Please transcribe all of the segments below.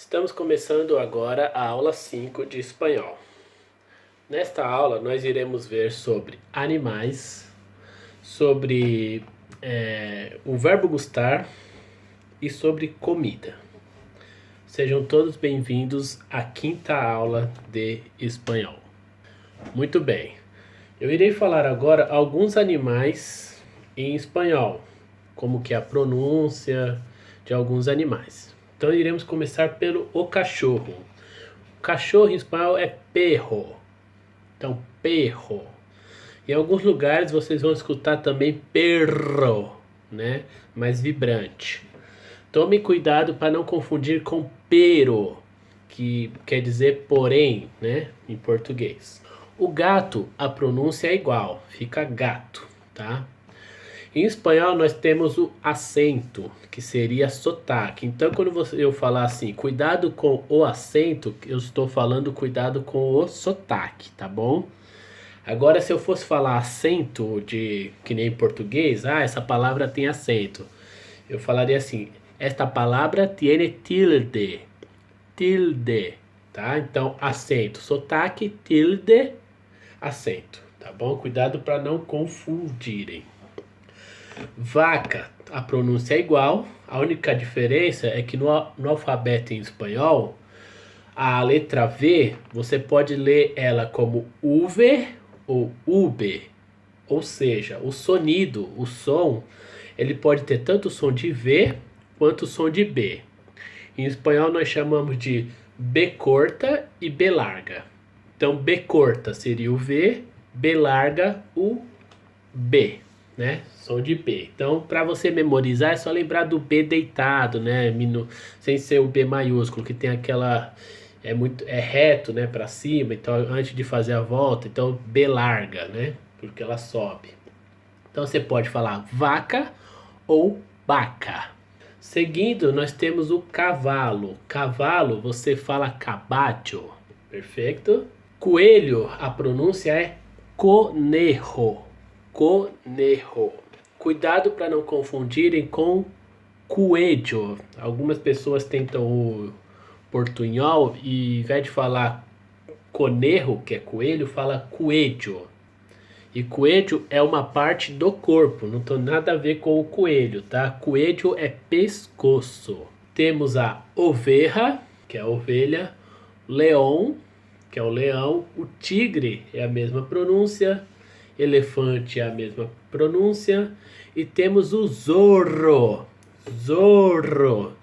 Estamos começando agora a aula 5 de espanhol. Nesta aula nós iremos ver sobre animais, sobre o verbo gustar e sobre comida. Sejam todos bem-vindos à quinta aula de espanhol. Muito bem, eu irei falar agora alguns animais em espanhol, como que é a pronúncia de alguns animais. Então iremos começar pelo o cachorro. O cachorro em espanhol é perro. Então, perro. Em alguns lugares vocês vão escutar também perro, né? Mais vibrante. Tome cuidado para não confundir com pero, que quer dizer porém, né? Em português. O gato, a pronúncia é igual, fica gato, tá? Em espanhol nós temos o acento, que seria sotaque. Então quando eu falar assim, cuidado com o acento, eu estou falando cuidado com o sotaque, tá bom? Agora se eu fosse falar acento de que nem em português, essa palavra tem acento. Eu falaria assim, esta palavra tiene tilde. Tilde, tá? Então acento, sotaque, tilde, acento, tá bom? Cuidado para não confundirem. Vaca, a pronúncia é igual, a única diferença é que no alfabeto em espanhol, a letra V, você pode ler ela como UV ou UB, ou seja, o sonido, o som, ele pode ter tanto o som de V quanto o som de B. Em espanhol nós chamamos de B corta e B larga. Então B corta seria o V, B larga o B, né? Som de B. Então, para você memorizar, é só lembrar do B deitado, né? Sem ser o B maiúsculo, que tem aquela é reto, né, para cima. Então, antes de fazer a volta, então B larga, né? Porque ela sobe. Então, você pode falar vaca ou vaca. Seguindo, nós temos o cavalo. Cavalo, você fala caballo. Perfeito? Coelho, a pronúncia é conejo. Conejo. Cuidado para não confundirem com coelho. Algumas pessoas tentam o portunhol e, ao invés de falar conejo, que é coelho, fala coelho. E coelho é uma parte do corpo, não tem nada a ver com o coelho, tá? Coelho é pescoço. Temos a oveja, que é a ovelha, leão, que é o leão, o tigre é a mesma pronúncia, elefante é a mesma pronúncia, e temos o zorro, zorro,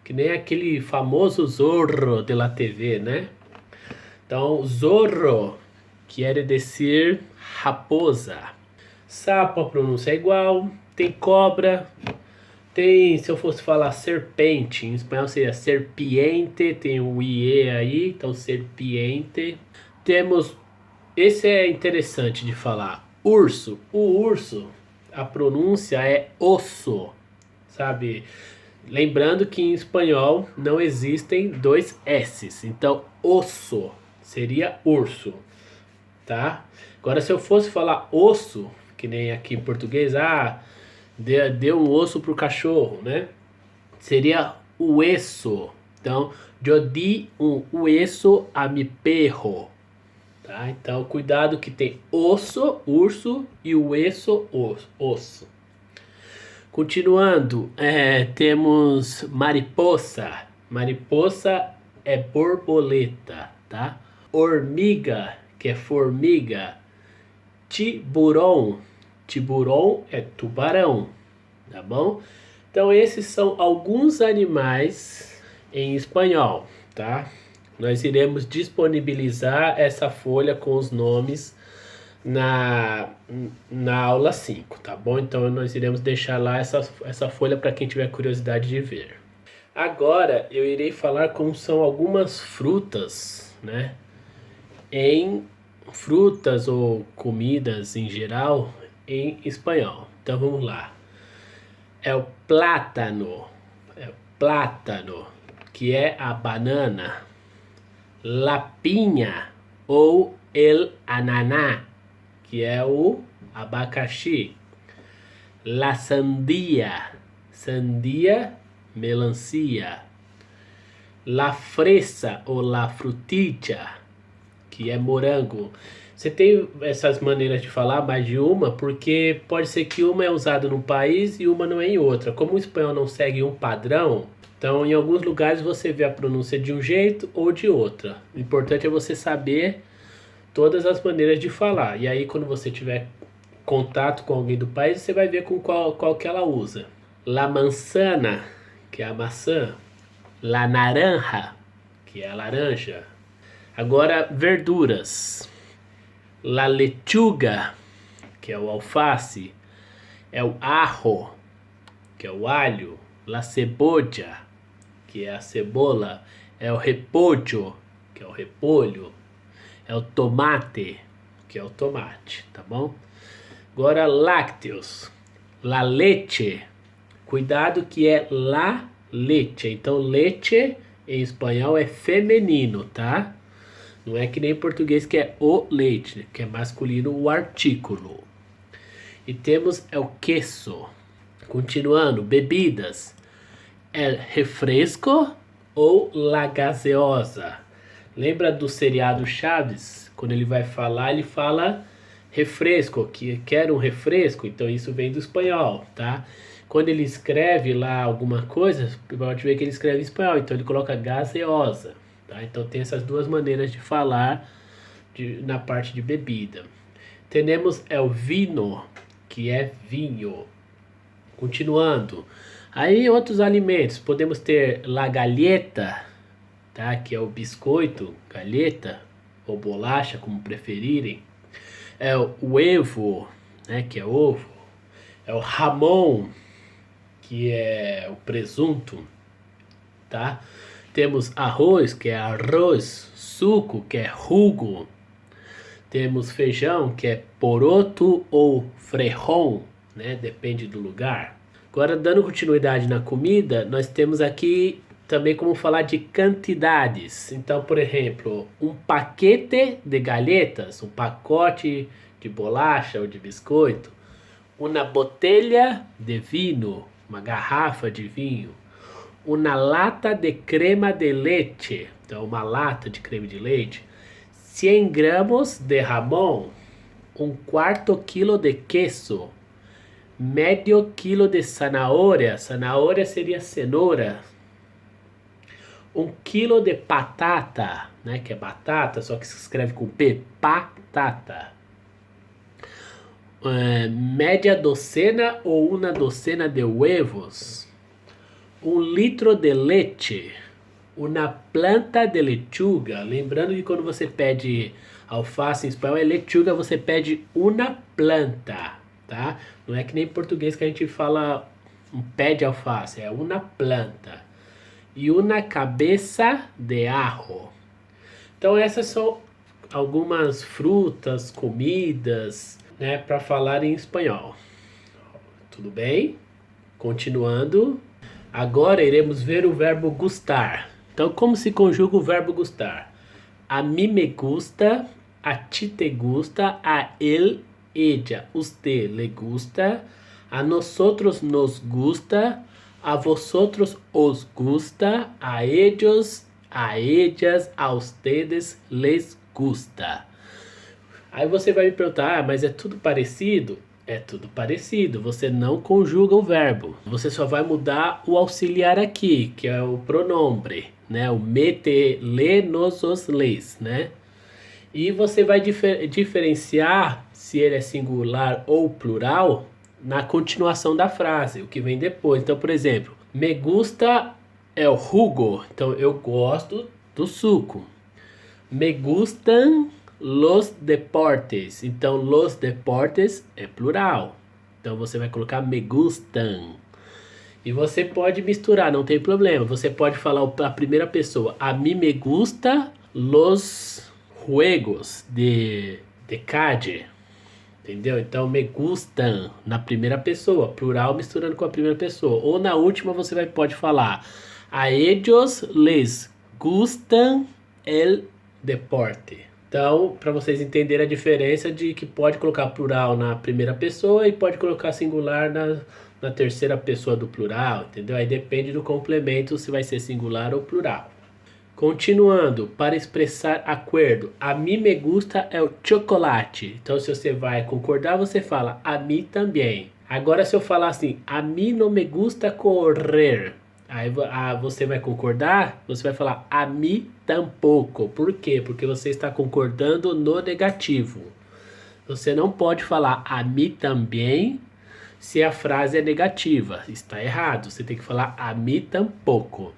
que nem aquele famoso Zorro de la TV, né? Então, zorro quer dizer raposa. Sapo, a pronúncia é igual, tem cobra, tem, se eu fosse falar serpente, em espanhol seria serpiente, tem o IE aí, então serpiente. Temos, esse é interessante de falar, urso. O urso, a pronúncia é osso, sabe? Lembrando que em espanhol não existem dois S's, então osso seria urso, tá? Agora se eu fosse falar osso, que nem aqui em português, deu um osso pro cachorro, né? Seria hueso. Então, eu di um hueso a mi perro. Tá? Então, cuidado que tem osso, urso e hueso, osso. Continuando, temos mariposa. Mariposa é borboleta, tá? Hormiga, que é formiga. Tiburão. Tiburão é tubarão, tá bom? Então esses são alguns animais em espanhol, tá? Nós iremos disponibilizar essa folha com os nomes na aula 5, tá bom? Então nós iremos deixar lá essa folha para quem tiver curiosidade de ver. Agora eu irei falar como são algumas frutas, né? Em frutas ou comidas em geral em espanhol. Então vamos lá. É o plátano, que é a banana. La piña ou el ananá, que é o abacaxi. La sandia, melancia. La fresa ou la frutilla, que é morango. Você tem essas maneiras de falar, mais de uma, porque pode ser que uma é usada num país e uma não é em outra. Como o espanhol não segue um padrão, então em alguns lugares você vê a pronúncia de um jeito ou de outra. O importante é você saber todas as maneiras de falar. E aí quando você tiver contato com alguém do país, você vai ver com qual que ela usa. La manzana, que é a maçã. La naranja, que é a laranja. Agora, verduras. La lechuga, que é o alface. É o ajo, que é o alho. La cebolla, que é a cebola. É o repolho, que é o repolho. É o tomate, que é o tomate, tá bom? Agora, lácteos. La leche. Cuidado que é la leche. Então, leche em espanhol é feminino, tá? Não é que nem em português que é o leite, que é masculino o artículo. E temos o queso. Continuando, bebidas. El refresco ou la gaseosa. Lembra do seriado Chaves? Quando ele vai falar, ele fala refresco, que quer um refresco, então isso vem do espanhol, tá? Quando ele escreve lá alguma coisa, pode ver que ele escreve em espanhol, então ele coloca gaseosa, tá? Então tem essas duas maneiras de falar na parte de bebida. Temos el vino, que é vinho. Continuando. Aí outros alimentos, podemos ter la galleta, tá? Que é o biscoito, galheta ou bolacha, como preferirem. É o huevo, né? Que é ovo. É o jamón, que é o presunto, tá? Temos arroz, que é arroz, suco, que é jugo. Temos feijão, que é poroto ou frejón, né? Depende do lugar. Agora, dando continuidade na comida, nós temos aqui também como falar de quantidades. Então, por exemplo, um paquete de galletas, um pacote de bolacha ou de biscoito. Uma botella de vino, uma garrafa de vinho. Uma lata de crema de leite, então uma lata de creme de leite. 100 gramos de jamón, um quarto quilo de queso. Medio quilo de zanahoria, zanahoria seria cenoura. 1 quilo de batata, né, que é batata, só que se escreve com P, patata. Media docena ou uma docena de huevos. 1 litro de leite. Uma planta de lechuga. Lembrando que quando você pede alface em espanhol é lechuga, você pede uma planta, tá? Não é que nem em português que a gente fala um pé de alface, é uma planta. E uma cabeça de ajo. Então essas são algumas frutas, comidas, né, para falar em espanhol. Tudo bem? Continuando. Agora iremos ver o verbo gustar. Então, como se conjuga o verbo gustar? A mí me gusta, a ti te gusta, a él, ella, usted le gusta, a nosotros nos gusta, a vosotros os gusta, a ellos, a ellas, a ustedes les gusta. Aí você vai me perguntar, mas é tudo parecido? É tudo parecido, você não conjuga o verbo. Você só vai mudar o auxiliar aqui, que é o pronombre, né? O me, te, le, nos, os, les, né? E você vai diferenciar se ele é singular ou plural na continuação da frase, o que vem depois. Então, por exemplo, me gusta é o jugo, então eu gosto do suco. Me gustan los deportes. Então, los deportes é plural. Então, você vai colocar me gustan. E você pode misturar, não tem problema. Você pode falar a primeira pessoa. A mí me gusta los juegos de calle. Entendeu? Então, me gustan na primeira pessoa. Plural misturando com a primeira pessoa. Ou na última você pode falar. A ellos les gustan el deporte. Então, para vocês entenderem a diferença de que pode colocar plural na primeira pessoa e pode colocar singular na terceira pessoa do plural, entendeu? Aí depende do complemento se vai ser singular ou plural. Continuando, para expressar acordo, a mim me gusta é o chocolate. Então, se você vai concordar, você fala a mim também. Agora, se eu falar assim, a mim não me gusta correr, aí você vai concordar, você vai falar a mim tampouco. Por quê? Porque você está concordando no negativo. Você não pode falar a mim também se a frase é negativa. Está errado. Você tem que falar a mim tampouco.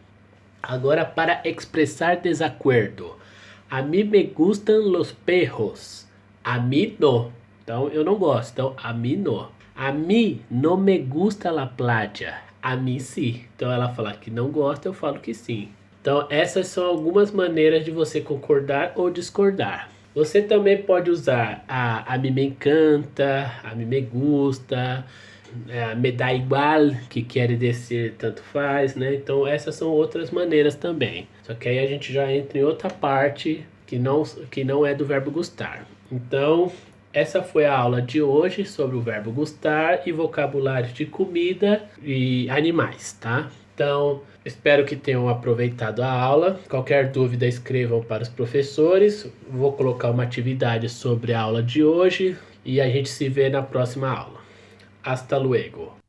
Agora, para expressar desacordo. A mim me gustan los perros. A mim não. Então, eu não gosto. Então, a mim não. A mim não me gusta la playa. A mim sim. Então, ela fala que não gosta, eu falo que sim. Então, essas são algumas maneiras de você concordar ou discordar. Você também pode usar a mim me encanta, a mim me gusta, me dá igual, que quer dizer tanto faz, né? Então essas são outras maneiras também. Só que aí a gente já entra em outra parte que não é do verbo gustar. Então essa foi a aula de hoje sobre o verbo gustar e vocabulário de comida e animais, tá? Então, espero que tenham aproveitado a aula. Qualquer dúvida, escrevam para os professores. Vou colocar uma atividade sobre a aula de hoje e a gente se vê na próxima aula. Hasta luego.